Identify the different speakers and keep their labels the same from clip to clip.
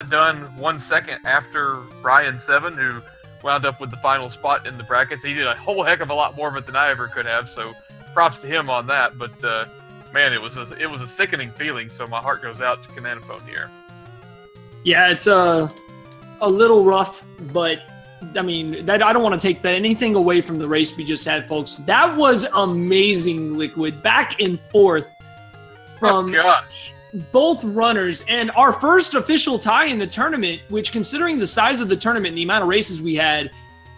Speaker 1: got done 1 second after Ryan 7, who wound up with the final spot in the brackets. He did a whole heck of a lot more of it than I ever could have, so props to him on that. But man, it was a sickening feeling, so my heart goes out to KHANanaphone here.
Speaker 2: Yeah, it's a little rough, but I mean, that I don't want to take anything away from the race we just had, folks. That was amazing, Liquid. Back and forth from both runners, and our first official tie in the tournament, which, considering the size of the tournament and the amount of races we had,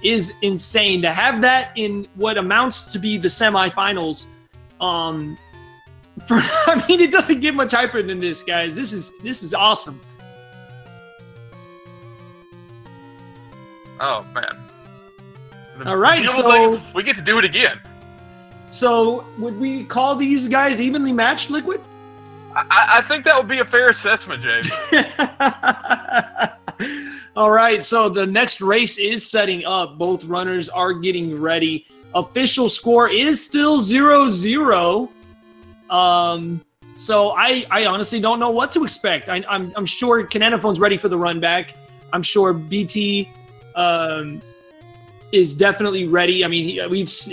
Speaker 2: is insane. To have that in what amounts to be the semifinals, I mean, it doesn't get much hyper than this, guys. This is awesome.
Speaker 1: Oh man!
Speaker 2: All right, so
Speaker 1: we get to do it again.
Speaker 2: So, would we call these guys evenly matched, Liquid?
Speaker 1: I think that would be a fair assessment, James.
Speaker 2: All right, so the next race is setting up. Both runners are getting ready. Official score is still 0-0. So I honestly don't know what to expect. I'm sure KHANanaphone's ready for the run back. I'm sure BT is definitely ready. I mean,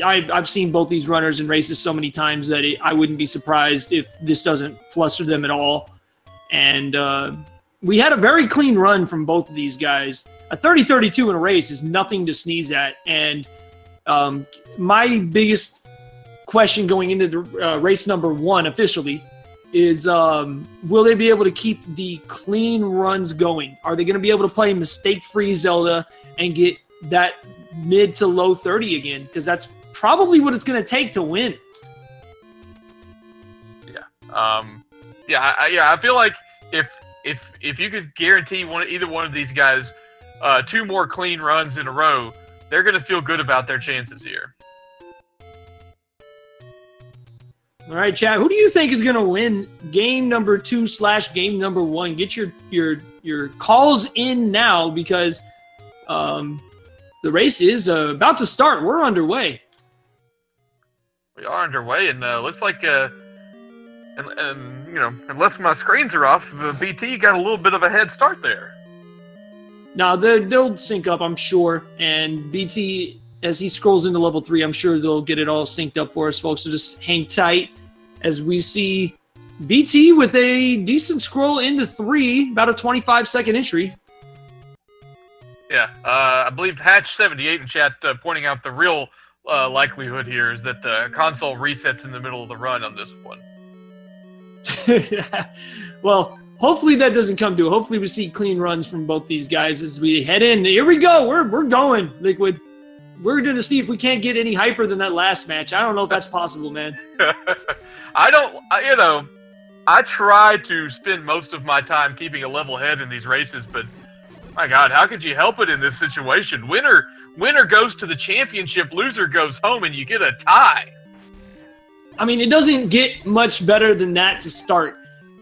Speaker 2: I've seen both these runners in races so many times that I wouldn't be surprised if this doesn't fluster them at all. And we had a very clean run from both of these guys. A 30-32 in a race is nothing to sneeze at. And my biggest question going into the race number 1 officially is, will they be able to keep the clean runs going? Are they going to be able to play mistake-free Zelda and get that mid to low 30 again? Because that's probably what it's going to take to win.
Speaker 1: Yeah. I feel like if you could guarantee either one of these guys 2 more clean runs in a row, they're going to feel good about their chances here.
Speaker 2: All right, chat. Who do you think is going to win game number 2/game number 1? Get your calls in now, because the race is about to start. We're underway.
Speaker 1: We are underway, and looks like, and you know, unless my screens are off, BT got a little bit of a head start there.
Speaker 2: Now they'll sync up, I'm sure, and BT, as he scrolls into level 3, I'm sure they'll get it all synced up for us, folks. So just hang tight as we see BT with a decent scroll into 3, about a 25-second entry.
Speaker 1: Yeah, I believe Hatch78 in chat pointing out the real likelihood here is that the console resets in the middle of the run on this one.
Speaker 2: Well, hopefully that doesn't come to it. Hopefully we see clean runs from both these guys as we head in. Here we go. We're going, Liquid. We're going to see if we can't get any hyper than that last match. I don't know if that's possible, man. I try to spend most of my time keeping a level head in these races, but my God, how could you help it in this situation? Winner goes to the championship, loser goes home, and you get a tie. I mean, it doesn't get much better than that to start.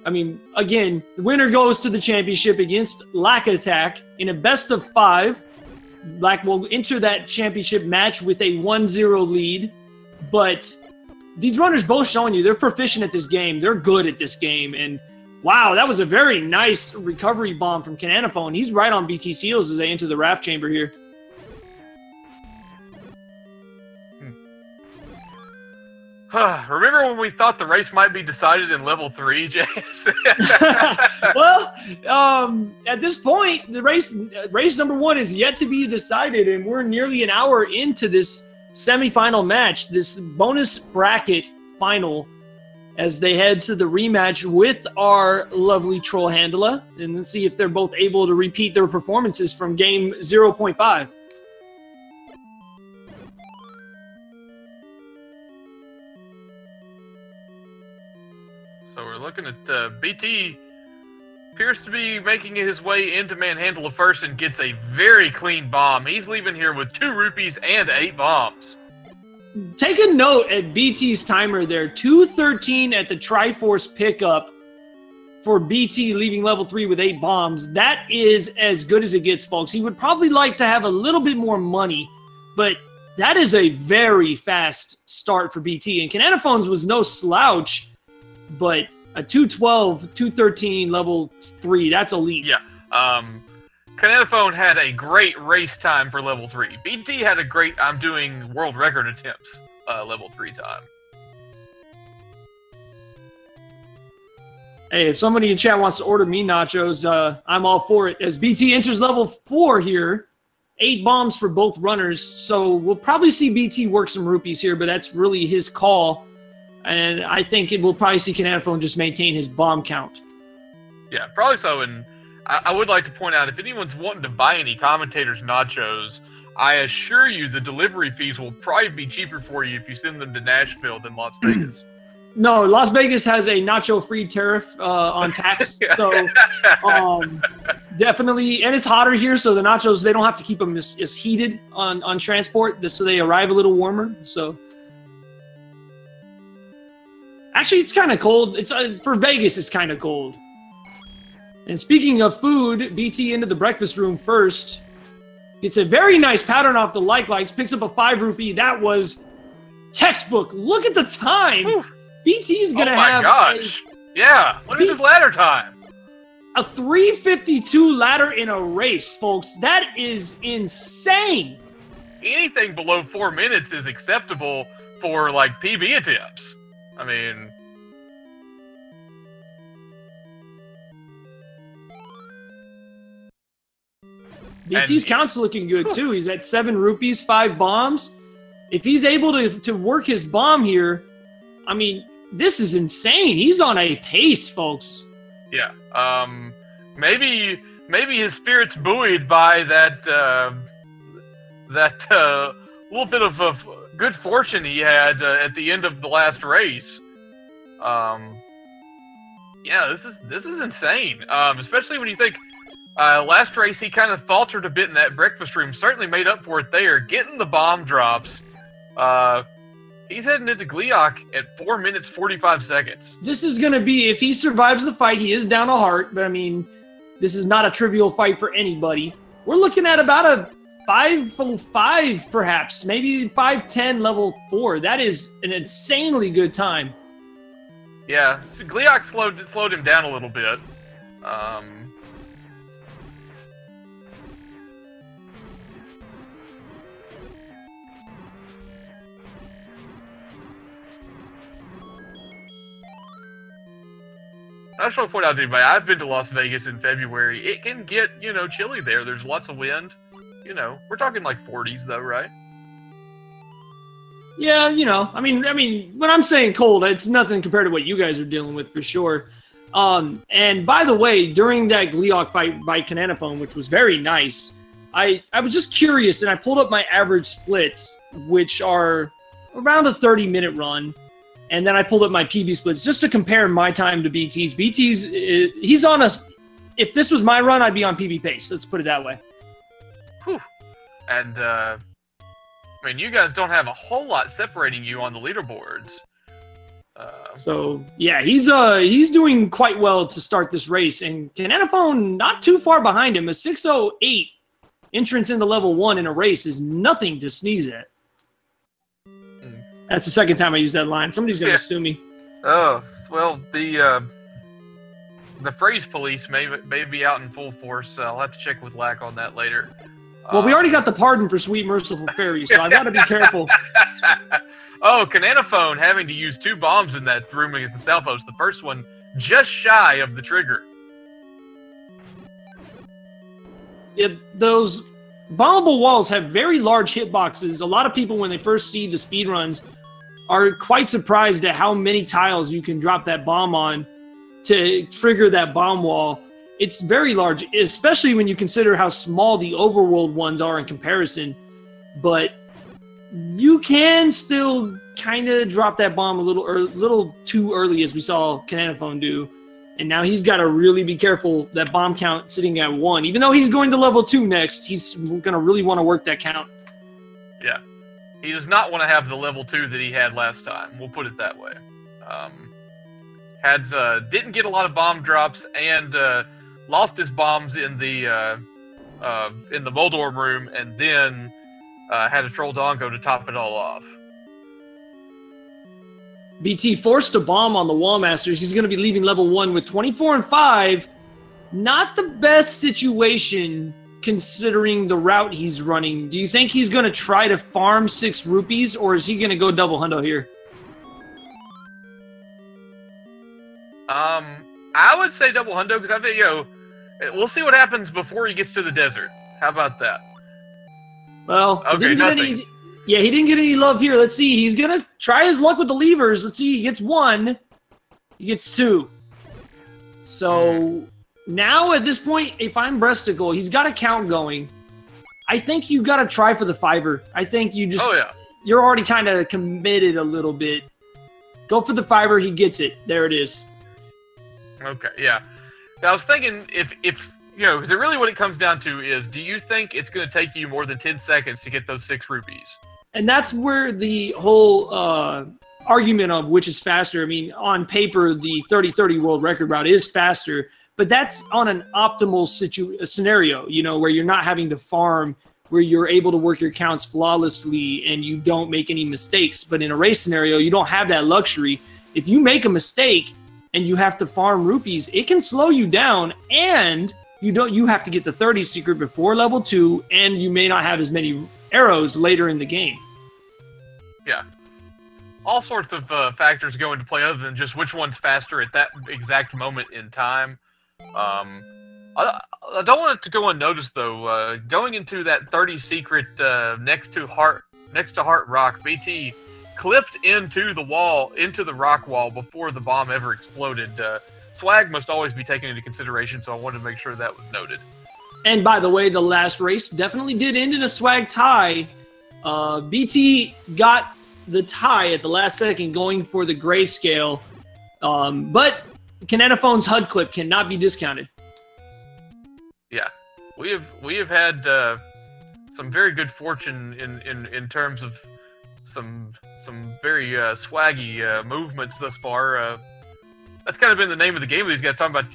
Speaker 2: I mean, again, the winner goes to the championship against Lack Attack in a best-of-5. Lack will enter that championship match with a 1-0 lead, but these runners both showing you they're proficient at this game. They're good at this game, and wow, that was a very nice recovery bomb from KHANanaphone. He's right on BT's heels as they enter the raft chamber here.
Speaker 1: Remember when we thought the race might be decided in level 3, James?
Speaker 2: Well, at this point, the race number 1 is yet to be decided, and we're nearly an hour into this semifinal match, this bonus bracket final, as they head to the rematch with our lovely Troll Handler, and let's see if they're both able to repeat their performances from game 0.5.
Speaker 1: So we're looking at BT appears to be making his way into Manhandle first and gets a very clean bomb. He's leaving here with 2 rupees and 8 bombs.
Speaker 2: Take a note at BT's timer there. 2:13 at the Triforce pickup for BT, leaving level 3 with 8 bombs. That is as good as it gets, folks. He would probably like to have a little bit more money, but that is a very fast start for BT. And KHANanaphone's was no slouch, but a 212, 213 level 3, that's elite.
Speaker 1: Yeah. KHANanaphone had a great race time for level 3. BT had a great I'm doing world record attempts level 3 time.
Speaker 3: Hey, if somebody in chat wants to order me nachos, I'm all for it. As BT enters level 4 here, 8 bombs for both runners, so we'll probably see BT work some rupees here, but that's really his call. And I think we'll probably see KHANanaphone just maintain his bomb count.
Speaker 1: Yeah, probably so. And I would like to point out, if anyone's wanting to buy any commentators' nachos, I assure you the delivery fees will probably be cheaper for you if you send them to Nashville than Las Vegas.
Speaker 3: No, Las Vegas has a nacho-free tariff on tax, so definitely, and it's hotter here, so the nachos, they don't have to keep them as heated on transport, so they arrive a little warmer. So actually, it's kind of cold. It's for Vegas, it's kind of cold. And speaking of food, BT into the breakfast room first. Gets a very nice pattern off the likes, picks up a 5 rupee. That was textbook. Look at the time. Oof. BT's going to have... Oh my gosh.
Speaker 1: Yeah, look at his ladder time.
Speaker 3: A 352 ladder in a race, folks. That is insane.
Speaker 1: Anything below 4 minutes is acceptable for, like, PB attempts. I mean...
Speaker 3: BT's count's looking good, too. He's at 7 rupees, 5 bombs. If he's able to work his bomb here, I mean, this is insane. He's on a pace, folks.
Speaker 1: Yeah. Maybe his spirit's buoyed by that little bit of good fortune he had at the end of the last race. Yeah, this is insane. Especially when you think last race he kind of faltered a bit in that breakfast room. Certainly made up for it there, getting the bomb drops. He's heading into Gliok at 4 minutes 45 seconds.
Speaker 3: This is going to be, if he survives the fight, he is down a heart, but I mean, this is not a trivial fight for anybody. We're looking at about a 5.05, perhaps, maybe 5.10 level 4. That is an insanely good time.
Speaker 1: Yeah, so Gliok slowed him down a little bit. I just want to point out to anybody, I've been to Las Vegas in February. It can get, chilly there. There's lots of wind. We're talking like 40s though, right?
Speaker 3: Yeah, I mean, when I'm saying cold, it's nothing compared to what you guys are dealing with for sure. And by the way, during that Gliok fight by KHANanaphone, which was very nice, I was just curious, and I pulled up my average splits, which are around a 30-minute run. And then I pulled up my PB splits just to compare my time to BT's. He's on us. If this was my run, I'd be on PB pace. Let's put it that way.
Speaker 1: Whew. And, I mean, you guys don't have a whole lot separating you on the leaderboards.
Speaker 3: So, yeah, he's doing quite well to start this race. And KHANanaphone not too far behind him. A 6:08 entrance into level 1 in a race is nothing to sneeze at. That's the second time I used that line. Somebody's going to sue me.
Speaker 1: Oh, well, the phrase police may be out in full force. I'll have to check with Lack on that later.
Speaker 3: Well, we already got the pardon for Sweet Merciful Fairy, so I got to be careful.
Speaker 1: Oh, KHANanaphone having to use 2 bombs in that room against the South Host. The first one just shy of the trigger.
Speaker 3: Yeah, those bombable walls have very large hitboxes. A lot of people, when they first see the speedruns, are quite surprised at how many tiles you can drop that bomb on to trigger that bomb wall. It's very large, especially when you consider how small the overworld ones are in comparison. But you can still kind of drop that bomb a little too early, as we saw KHANanaphone do. And now he's got to really be careful. That bomb count sitting at 1. Even though he's going to level 2 next, he's going to really want to work that count.
Speaker 1: Yeah. He does not want to have the level 2 that he had last time. We'll put it that way. Didn't get a lot of bomb drops and lost his bombs in the Moldor room, and then had a Troll Dongo to top it all off. BT
Speaker 3: forced a bomb on the Wall Masters. He's going to be leaving level 1 with 24 and 5. Not the best situation considering the route he's running. Do you think he's going to try to farm 6 rupees, or is he going to go double hundo here?
Speaker 2: I would say double hundo because I think, we'll see what happens before he gets to the desert. How about that?
Speaker 3: Well,
Speaker 2: okay,
Speaker 3: he didn't get any love here. Let's see. He's going to try his luck with the levers. Let's see. He gets 1. He gets 2. So now at this point, if I'm breastickle, he's got a count going. I think you got to try for the 5-er. I think you just...
Speaker 2: Oh, yeah.
Speaker 3: You're already kind of committed a little bit. Go for the 5-er. He gets it. There it is.
Speaker 2: Okay, yeah. Now, I was thinking if because really what it comes down to is, do you think it's going to take you more than 10 seconds to get those 6 rupees?
Speaker 3: And that's where the whole argument of which is faster. I mean, on paper, the 30-30 world record route is faster, but that's on an optimal scenario, where you're not having to farm, where you're able to work your counts flawlessly and you don't make any mistakes. But in a race scenario, you don't have that luxury. If you make a mistake and you have to farm rupees, it can slow you down, and you have to get the 30 secret before level 2, and you may not have as many arrows later in the game.
Speaker 2: Yeah. All sorts of factors go into play other than just which one's faster at that exact moment in time. I don't want it to go unnoticed, though. Going into that 30 secret next to Heart Rock, BT clipped into the rock wall before the bomb ever exploded. Swag must always be taken into consideration, so I wanted to make sure that was noted.
Speaker 3: And by the way, the last race definitely did end in a swag tie. BT got the tie at the last second going for the grayscale, but KHANanaphone's HUD clip cannot be discounted.
Speaker 2: Yeah, we have had some very good fortune in terms of some very swaggy movements thus far. That's kind of been the name of the game of these guys, talking about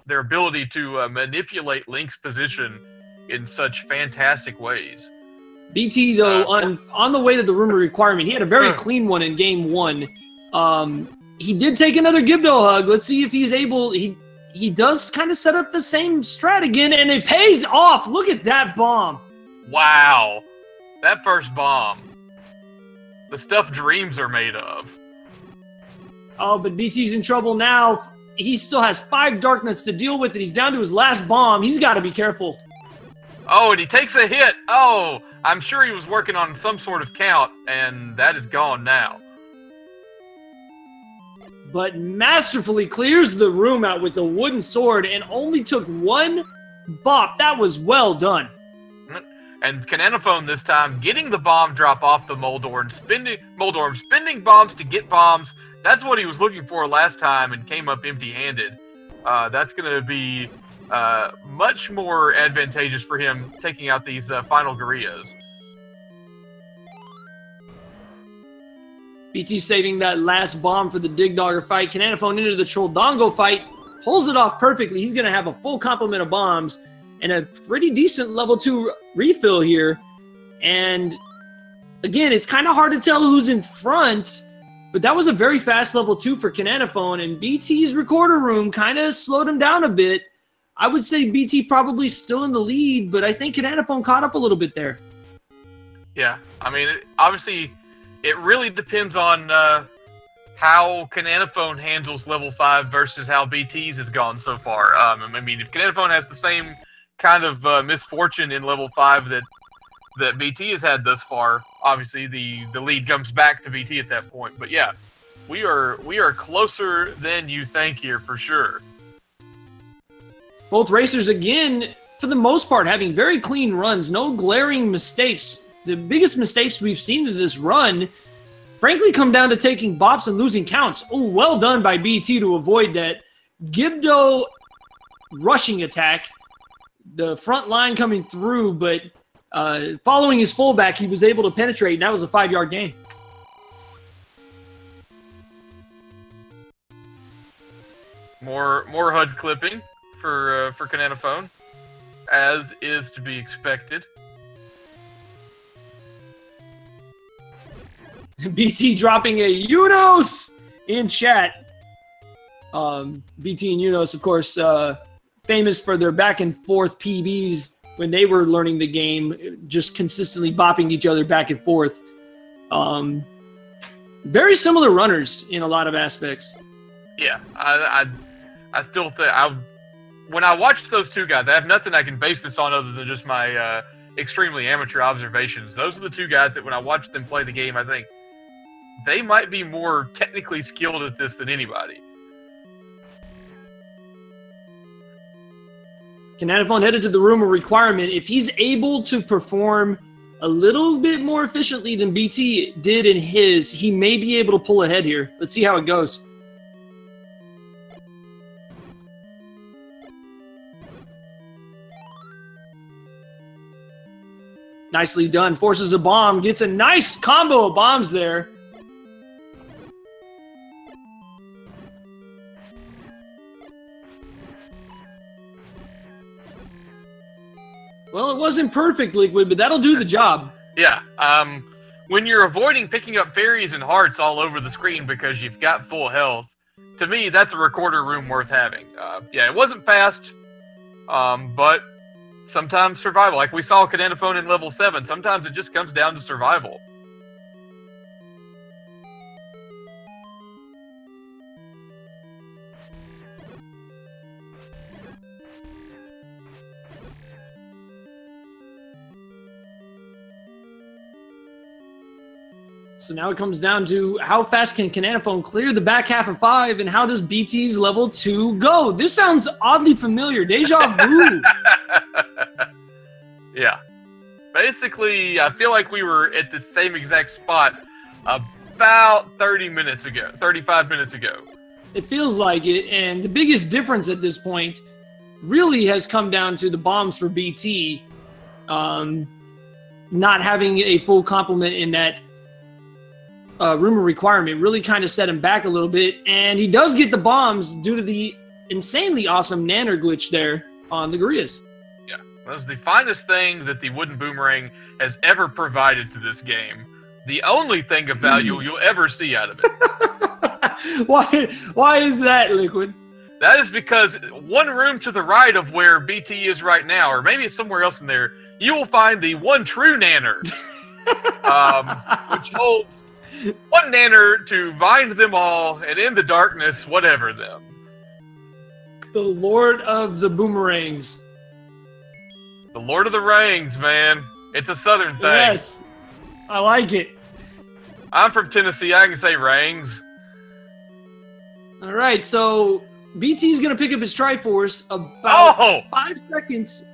Speaker 2: their ability to manipulate Link's position in such fantastic ways.
Speaker 3: BT though on the way to the rumor requirement, he had a very clean one in game 1. He did take another Gibdo hug. Let's see if he's able. He does kind of set up the same strat again, and it pays off. Look at that bomb!
Speaker 2: Wow, that first bomb. The stuff dreams are made of.
Speaker 3: Oh, but BT's in trouble now. He still has 5 darkness to deal with, and he's down to his last bomb. He's got to be careful.
Speaker 2: Oh, and he takes a hit. Oh, I'm sure he was working on some sort of count, and that is gone now.
Speaker 3: But masterfully clears the room out with the wooden sword and only took 1 bop. That was well done.
Speaker 2: And KHANanaphone this time getting the bomb drop off the Moldorm, spending bombs to get bombs. That's what he was looking for last time and came up empty-handed. That's going to be much more advantageous for him taking out these final gorillas.
Speaker 3: BT saving that last bomb for the Dig Dogger fight. KHANanaphone into the Trolldongo fight. Pulls it off perfectly. He's going to have a full complement of bombs and a pretty decent level 2 refill here. And again, it's kind of hard to tell who's in front, but that was a very fast level 2 for KHANanaphone, and BT's recorder room kind of slowed him down a bit. I would say BT probably still in the lead, but I think KHANanaphone caught up a little bit there.
Speaker 2: Yeah, I mean, obviously, it really depends on how KHANanaphone handles level 5 versus how BT's has gone so far. I mean, if KHANanaphone has the same kind of misfortune in level 5 that BT has had thus far, obviously the lead comes back to BT at that point. But yeah, we are closer than you think here for sure.
Speaker 3: Both racers, again, for the most part, having very clean runs, no glaring mistakes. The biggest mistakes we've seen in this run, frankly, come down to taking bops and losing counts. Oh, well done by BT to avoid that Gibdo rushing attack. The front line coming through, but following his fullback, he was able to penetrate, and that was a 5-yard gain.
Speaker 2: More HUD clipping for KHANanaphone, as is to be expected.
Speaker 3: BT dropping a Unos in chat. BT and Unos, of course, famous for their back and forth PBs when they were learning the game, just consistently bopping each other back and forth. Very similar runners in a lot of aspects.
Speaker 2: Yeah, I still think when I watched those two guys, I have nothing I can base this on other than just my extremely amateur observations. Those are the two guys that when I watched them play the game, I think they might be more technically skilled at this than anybody.
Speaker 3: KHANanaphone headed to the room of requirement. If he's able to perform a little bit more efficiently than BT did in his, he may be able to pull ahead here. Let's see how it goes. Nicely done. Forces a bomb. Gets a nice combo of bombs there. Well, it wasn't perfect, Liquid, but that'll do the job.
Speaker 2: Yeah. When you're avoiding picking up fairies and hearts all over the screen because you've got full health, to me, that's a recorder room worth having. Yeah, it wasn't fast, but sometimes survival. Like we saw KHANanaphone in level 7, sometimes it just comes down to survival.
Speaker 3: So now it comes down to how fast can KHANanaphone clear the back half of 5, and how does BT's level 2 go? This sounds oddly familiar. Deja vu.
Speaker 2: Yeah. Basically, I feel like we were at the same exact spot about 35 minutes ago.
Speaker 3: It feels like it, and the biggest difference at this point really has come down to the bombs for BT not having a full complement in that rumor requirement really kind of set him back a little bit, and he does get the bombs due to the insanely awesome nanner glitch there on the gorillas.
Speaker 2: Yeah, that was the finest thing that the wooden boomerang has ever provided to this game. The only thing of value you'll ever see out of it.
Speaker 3: Why is that, Liquid?
Speaker 2: That is because one room to the right of where BT is right now, or maybe it's somewhere else in there, you will find the one true nanner, which holds one nanner to bind them all and in the darkness whatever them.
Speaker 3: The Lord of the Boomerangs.
Speaker 2: The Lord of the Rings, man. It's a southern thing.
Speaker 3: Yes, I like it.
Speaker 2: I'm from Tennessee. I can say rings.
Speaker 3: All right, so BT's going to pick up his Triforce about 5 seconds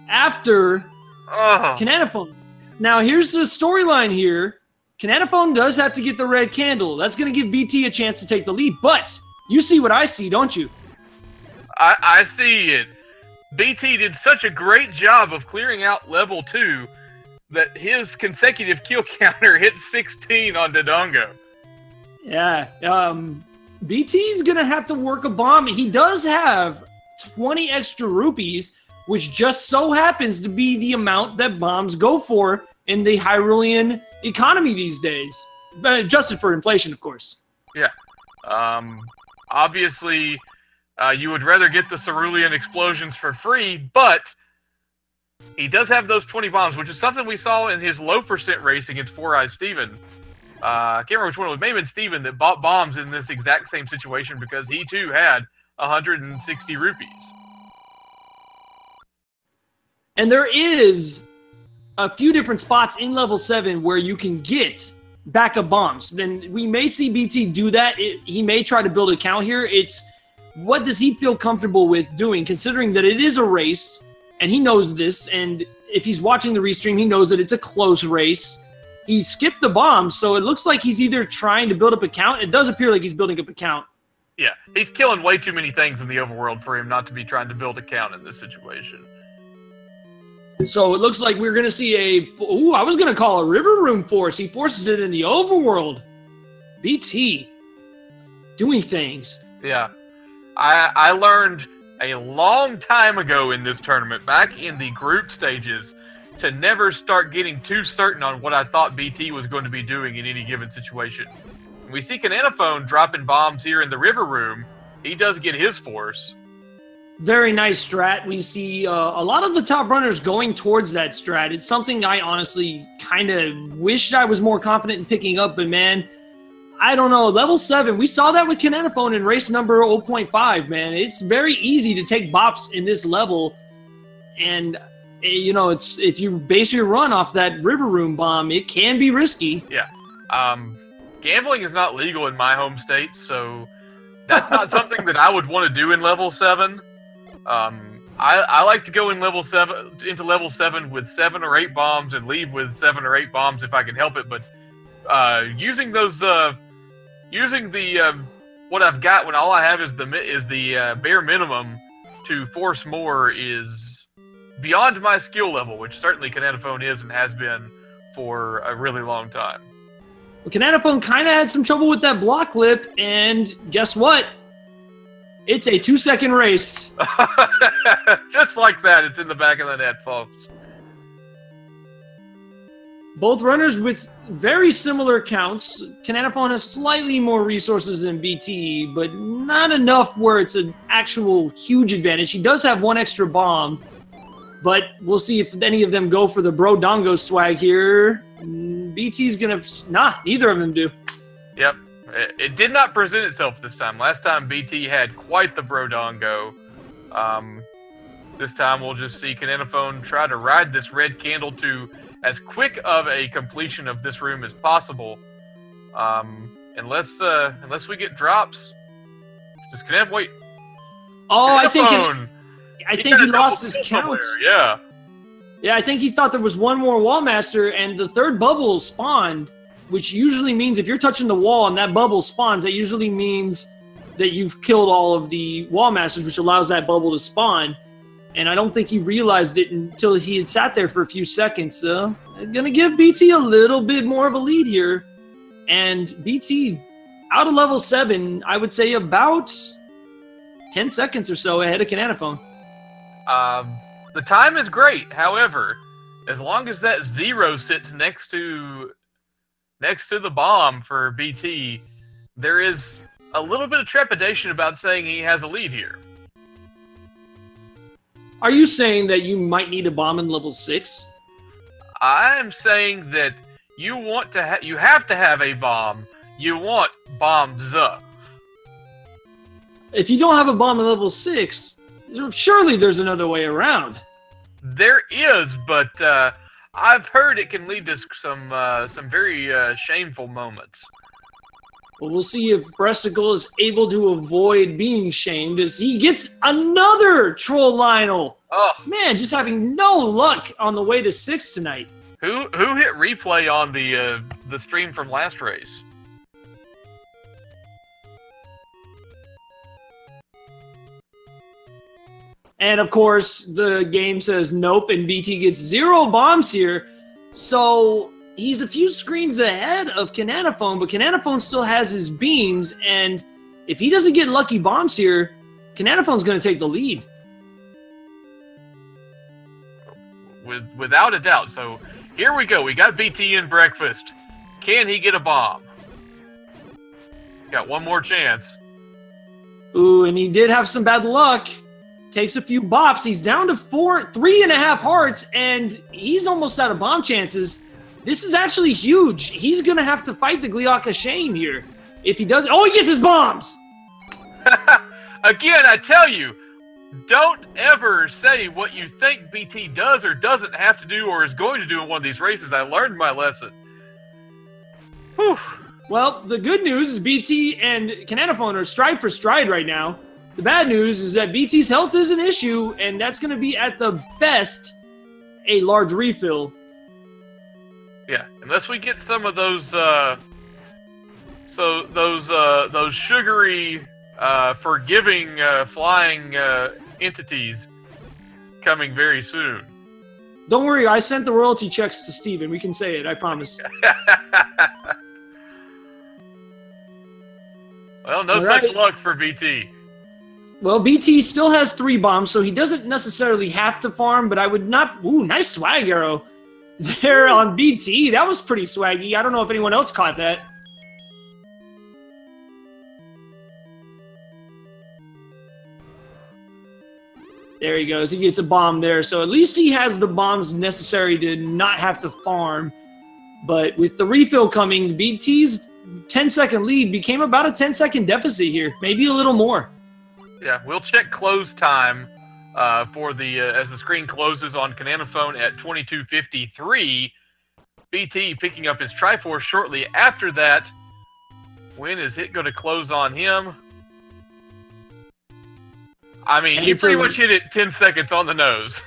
Speaker 3: after KHANanaphone. Now, here's the storyline here. KHANanaphone does have to get the red candle. That's going to give BT a chance to take the lead. But you see what I see, don't you?
Speaker 2: I see it. BT did such a great job of clearing out level 2 that his consecutive kill counter hit 16 on Dodongo.
Speaker 3: Yeah. BT's going to have to work a bomb. He does have 20 extra rupees, which just so happens to be the amount that bombs go for in the Hyrulean economy these days. But adjusted for inflation, of course.
Speaker 2: Yeah. Obviously, you would rather get the Cerulean explosions for free, but he does have those 20 bombs, which is something we saw in his low percent race against Four Eyes Steven. I can't remember which one it was. Maybe it's Steven that bought bombs in this exact same situation because he too had 160 rupees.
Speaker 3: And there is a few different spots in level 7 where you can get backup bombs. Then we may see BT do that. He may try to build a count here. It's what does he feel comfortable with doing, considering that it is a race, and he knows this, and if he's watching the restream, he knows that it's a close race. He skipped the bomb, so it looks like he's either trying to build up a count. It does appear like he's building up a count.
Speaker 2: Yeah, he's killing way too many things in the overworld for him not to be trying to build a count in this situation.
Speaker 3: So it looks like we're going to see I was going to call a river room force. He forces it in the overworld. BT doing things.
Speaker 2: Yeah. I learned a long time ago in this tournament, back in the group stages, to never start getting too certain on what I thought BT was going to be doing in any given situation. When we see KHANanaphone dropping bombs here in the river room, he does get his force.
Speaker 3: Very nice strat. We see a lot of the top runners going towards that strat. It's something I honestly kind of wished I was more confident in picking up, but man, I don't know. Level 7, we saw that with KHANanaphone in race number 0.5, man. It's very easy to take bops in this level, and you know, it's if you base your run off that river room bomb, it can be risky.
Speaker 2: Yeah. Gambling is not legal in my home state, so that's not something that I would want to do in level 7. I like to go in level 7 into level 7 with 7 or 8 bombs and leave with 7 or 8 bombs if I can help it. But using those, using the what I've got when all I have is the bare minimum to force more is beyond my skill level, which certainly KHANanaphone is and has been for a really long time.
Speaker 3: Well, KHANanaphone kind of had some trouble with that block lip, and guess what? It's a 2-second race.
Speaker 2: Just like that, it's in the back of the net, folks.
Speaker 3: Both runners with very similar counts. KHANanaphone has slightly more resources than BT, but not enough where it's an actual huge advantage. He does have 1 extra bomb, but we'll see if any of them go for the Bro Dongo swag here. BT's gonna... Nah, neither of them do.
Speaker 2: Yep. It did not present itself this time. Last time BT had quite the Brodongo. This time we'll just see KHANanaphone try to ride this red candle to as quick of a completion of this room as possible. Unless we get drops. Does KHANanaphone wait?
Speaker 3: Oh, I think he lost his
Speaker 2: count.
Speaker 3: count.
Speaker 2: Yeah.
Speaker 3: Yeah, I think he thought there was one more Wallmaster, and the third bubble spawned, which usually means if you're touching the wall and that bubble spawns, that usually means that you've killed all of the Wallmasters, which allows that bubble to spawn. And I don't think he realized it until he had sat there for a few seconds. So I'm going to give BT a little bit more of a lead here. And BT, out of level 7, I would say about 10 seconds or so ahead of KHANanaphone.
Speaker 2: The time is great. However, as long as that 0 sits next to the bomb for BT, there is a little bit of trepidation about saying he has a lead here.
Speaker 3: Are you saying that you might need a bomb in level 6?
Speaker 2: I'm saying that you have to have a bomb. You want bombs up.
Speaker 3: If you don't have a bomb in level 6, surely there's another way around.
Speaker 2: There is, but I've heard it can lead to some very shameful moments.
Speaker 3: Well, we'll see if breastickle is able to avoid being shamed as he gets another troll Lionel.
Speaker 2: Oh
Speaker 3: man, just having no luck on the way to 6 tonight.
Speaker 2: Who hit replay on the stream from last race?
Speaker 3: And of course, the game says nope, and BT gets 0 bombs here. So he's a few screens ahead of KHANanaphone, but KHANanaphone still has his beams, and if he doesn't get lucky bombs here, KHANanaphone's going to take the lead.
Speaker 2: Without a doubt. So here we go. We got BT in breakfast. Can he get a bomb? He's got one more chance.
Speaker 3: Ooh, and he did have some bad luck. Takes a few bops. He's down to 3.5 hearts, and he's almost out of bomb chances. This is actually huge. He's going to have to fight the Gliaka Shame here. If he does... Oh, he gets his bombs!
Speaker 2: Again, I tell you, don't ever say what you think BT does or doesn't have to do or is going to do in one of these races. I learned my lesson. Whew.
Speaker 3: Well, the good news is BT and KHANanaphone are stride for stride right now. The bad news is that BT's health is an issue, and that's going to be at the best a large refill.
Speaker 2: Yeah, unless we get some of those, those sugary, forgiving, flying entities coming very soon.
Speaker 3: Don't worry, I sent the royalty checks to Steven. We can say it, I promise.
Speaker 2: Well, no such luck for BT.
Speaker 3: Well, BT still has 3 bombs, so he doesn't necessarily have to farm, but I would not... Ooh, nice swag arrow there on BT. That was pretty swaggy. I don't know if anyone else caught that. There he goes. He gets a bomb there. So at least he has the bombs necessary to not have to farm. But with the refill coming, BT's 10-second lead became about a 10-second deficit here. Maybe a little more.
Speaker 1: Yeah, we'll check close time for the as the screen closes on KHANanaphone at 22:53. BT picking up his Triforce shortly after that. When is it going to close on him? I mean, you pretty much hit it 10 seconds on the nose.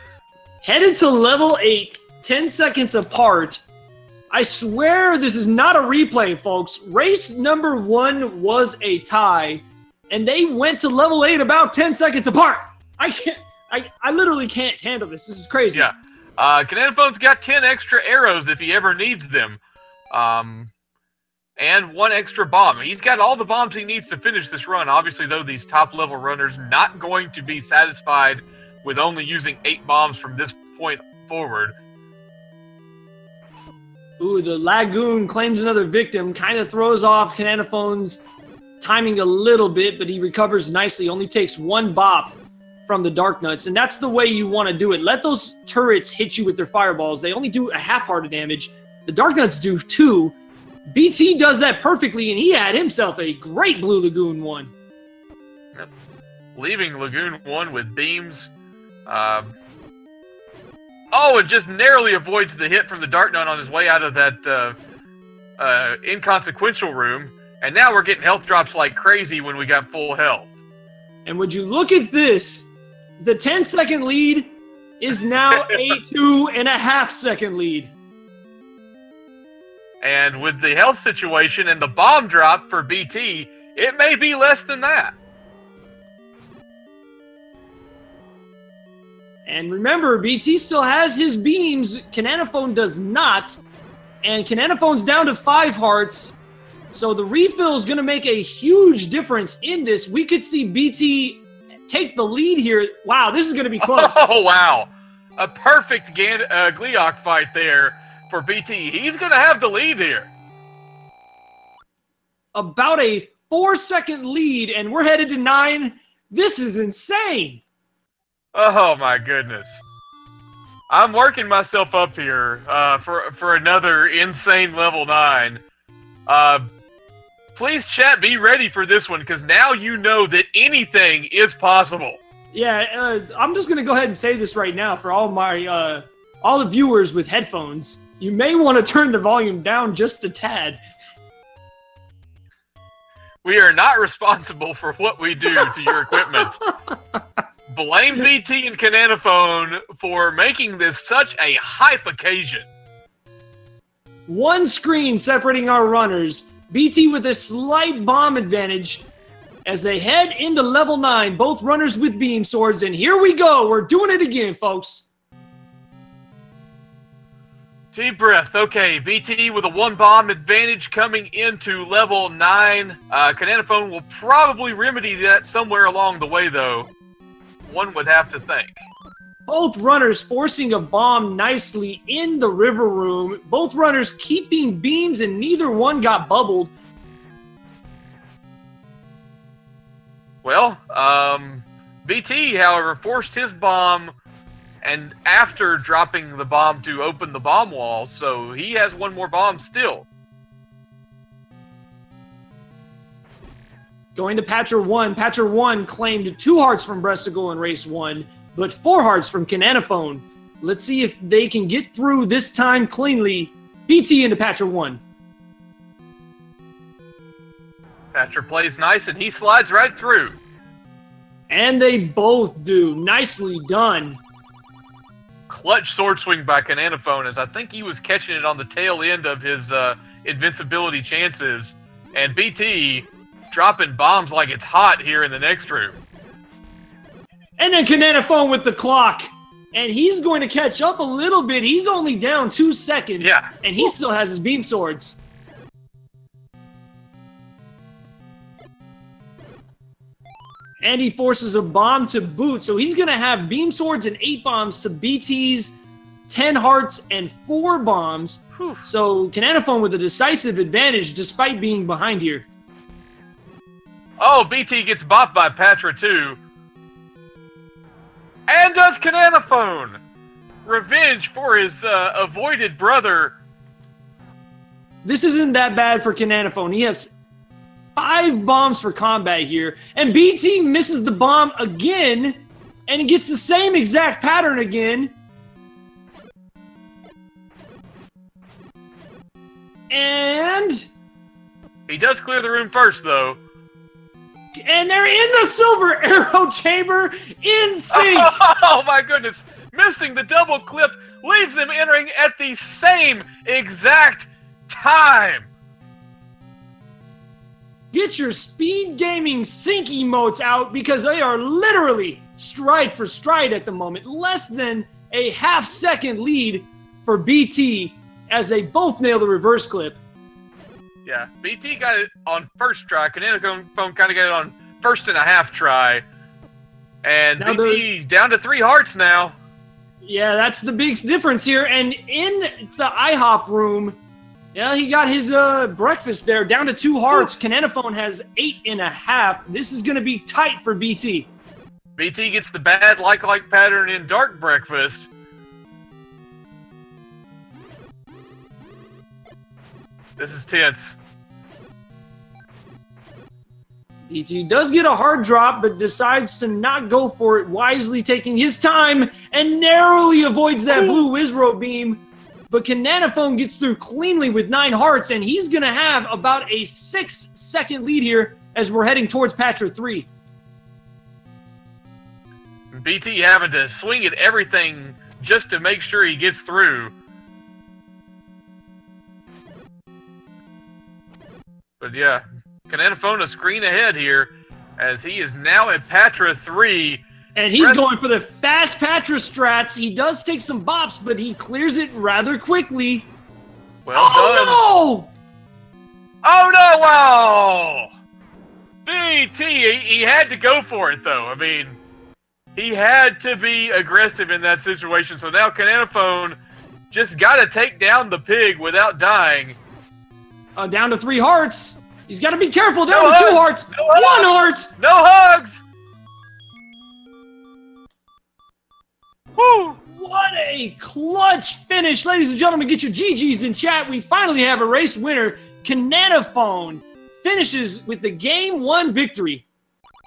Speaker 3: Headed to level 8, 10 seconds apart. I swear this is not a replay, folks. Race number 1 was a tie, and they went to level 8 about 10 seconds apart. I literally can't handle this. This is crazy.
Speaker 1: Yeah. KHANanaphone's got 10 extra arrows if he ever needs them. And 1 extra bomb. He's got all the bombs he needs to finish this run. Obviously, though, these top-level runners not going to be satisfied with only using 8 bombs from this point forward.
Speaker 3: Ooh, the Lagoon claims another victim. Kind of throws off KHANanaphone's timing a little bit, but he recovers nicely. Only takes 1 bop from the Dark Nuts, and that's the way you want to do it. Let those turrets hit you with their fireballs. They only do a half-heart of damage. The Dark Nuts do 2. BT does that perfectly, and he had himself a great Blue Lagoon 1.
Speaker 1: Yep. Leaving Lagoon 1 with beams. Oh, and just narrowly avoids the hit from the Dark Nut on his way out of that inconsequential room. And now we're getting health drops like crazy when we got full health.
Speaker 3: And would you look at this? The 10-second lead is now a 2.5-second lead.
Speaker 1: And with the health situation and the bomb drop for BT, it may be less than that.
Speaker 3: And remember, BT still has his beams. KHANanaphone does not. And KHANanaphone's down to 5 hearts. So the refill is going to make a huge difference in this. We could see BT take the lead here. Wow, this is going to be close.
Speaker 1: Oh, wow. A perfect Gleeok fight there for BT. He's going to have the lead here.
Speaker 3: About a 4-second lead, and we're headed to 9. This is insane.
Speaker 1: Oh, my goodness. I'm working myself up here for another insane level 9. Please, chat, be ready for this one, because now you know that anything is possible.
Speaker 3: Yeah, I'm just going to go ahead and say this right now for all my all the viewers with headphones. You may want to turn the volume down just a tad.
Speaker 1: We are not responsible for what we do to your equipment. Blame BT and KHANanaphone for making this such a hype occasion.
Speaker 3: 1 screen separating our runners. BT with a slight bomb advantage as they head into level 9. Both runners with beam swords, and here we go. We're doing it again, folks.
Speaker 1: Deep breath. Okay, BT with a 1 bomb advantage coming into level 9. KHANanaphone will probably remedy that somewhere along the way, though. One would have to think.
Speaker 3: Both runners forcing a bomb nicely in the river room. Both runners keeping beams, and neither one got bubbled.
Speaker 1: Well, BT, however, forced his bomb, and after dropping the bomb to open the bomb wall, so he has 1 more bomb still.
Speaker 3: Going to Patcher 1. Patcher 1 claimed 2 hearts from breastickle in race 1, but 4 hearts from KHANanaphone. Let's see if they can get through this time cleanly. BT into Patcher 1.
Speaker 1: Patcher plays nice, and he slides right through.
Speaker 3: And they both do. Nicely done.
Speaker 1: Clutch sword swing by KHANanaphone, as I think he was catching it on the tail end of his invincibility chances. And BT dropping bombs like it's hot here in the next room.
Speaker 3: And then KHANanaphone with the clock. And he's going to catch up a little bit. He's only down 2 seconds.
Speaker 1: Yeah.
Speaker 3: And he still has his beam swords. And he forces a bomb to boot. So he's going to have beam swords and 8 bombs to BT's 10 hearts and 4 bombs.
Speaker 1: Whew.
Speaker 3: So KHANanaphone with a decisive advantage despite being behind here.
Speaker 1: Oh, BT gets bopped by Patra too.
Speaker 2: And does KHANanaphone. Revenge for his avoided brother.
Speaker 3: This isn't that bad for KHANanaphone. He has 5 bombs for combat here. And BT misses the bomb again. And he gets the same exact pattern again. And
Speaker 2: he does clear the room first, though.
Speaker 3: And they're in the silver arrow chamber in sync.
Speaker 2: Oh my goodness. Missing the double clip leaves them entering at the same exact time.
Speaker 3: Get your speed gaming sync emotes out because they are literally stride for stride at the moment. Less than a half-second lead for BT as they both nail the reverse clip.
Speaker 2: Yeah, BT got it on first try. KHANanaphone kind of got it on first and a half try. And now BT down to 3 hearts now.
Speaker 3: Yeah, that's the big difference here. And in the IHOP room, yeah, he got his breakfast there, down to 2 hearts. KHANanaphone has 8.5. This is going to be tight for BT.
Speaker 2: BT gets the bad like pattern in dark breakfast. This is tense.
Speaker 3: BT does get a hard drop, but decides to not go for it, wisely taking his time and narrowly avoids that blue Wizro beam. But KHANanaphone gets through cleanly with 9 hearts, and he's going to have about a 6-second lead here as we're heading towards Patra 3.
Speaker 2: BT having to swing at everything just to make sure he gets through. But yeah, KHANanaphone a screen ahead here as he is now at Patra 3.
Speaker 3: And he's going for the fast Patra strats. He does take some bops, but he clears it rather quickly.
Speaker 2: Well done.
Speaker 3: No!
Speaker 2: Oh no! Wow! BT, he had to go for it though. I mean, he had to be aggressive in that situation. So now KHANanaphone just got to take down the pig without dying.
Speaker 3: Down to 3 hearts. He's got to be careful. Down
Speaker 2: no
Speaker 3: to
Speaker 2: hugs.
Speaker 3: 2 hearts.
Speaker 2: No
Speaker 3: 1 heart.
Speaker 2: No hugs.
Speaker 3: Whew. What a clutch finish. Ladies and gentlemen, get your GGs in chat. We finally have a race winner. KHANanaphone finishes with the Game 1 victory.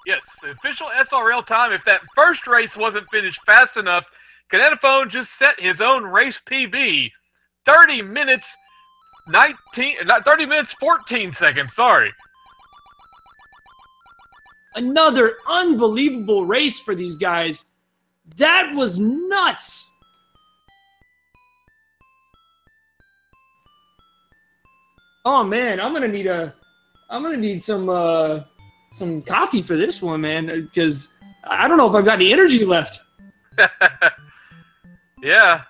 Speaker 2: Yes, the official SRL time. If that first race wasn't finished fast enough, KHANanaphone just set his own race PB. 30 minutes 14 seconds, sorry.
Speaker 3: Another unbelievable race for these guys. That was nuts. Oh man, I'm gonna need some coffee for this one, man, because I don't know if I've got any energy left.
Speaker 2: Yeah,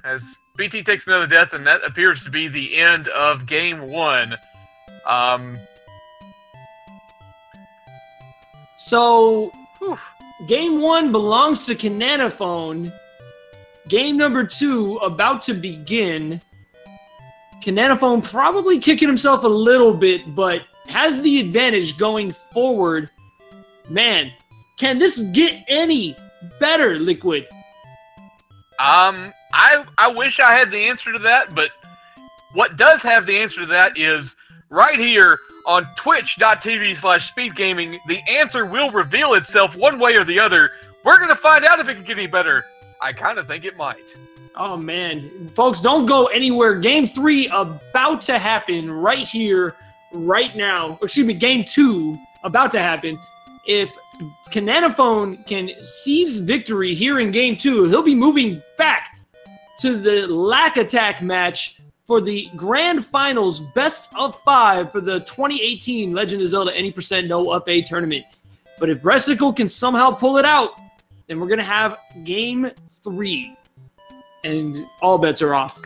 Speaker 2: as BT takes another death, and that appears to be the end of Game 1.
Speaker 3: So, Game 1 belongs to KHANanaphone. Game number 2 about to begin. KHANanaphone probably kicking himself a little bit, but has the advantage going forward. Man, can this get any better, Liquid?
Speaker 2: I wish I had the answer to that, but what does have the answer to that is right here on twitch.tv/speedgaming. The answer will reveal itself one way or the other. We're going to find out if it can get any better. I kind of think it might.
Speaker 3: Oh, man. Folks, don't go anywhere. Game 3 about to happen right here, right now. Excuse me, Game 2 about to happen. If KHANanaphone can seize victory here in Game 2, he'll be moving back to the Lack Attack match for the Grand Finals Best of 5 for the 2018 Legend of Zelda Any Percent No Up+A tournament. But if breastickle can somehow pull it out, then we're going to have Game 3. And all bets are off.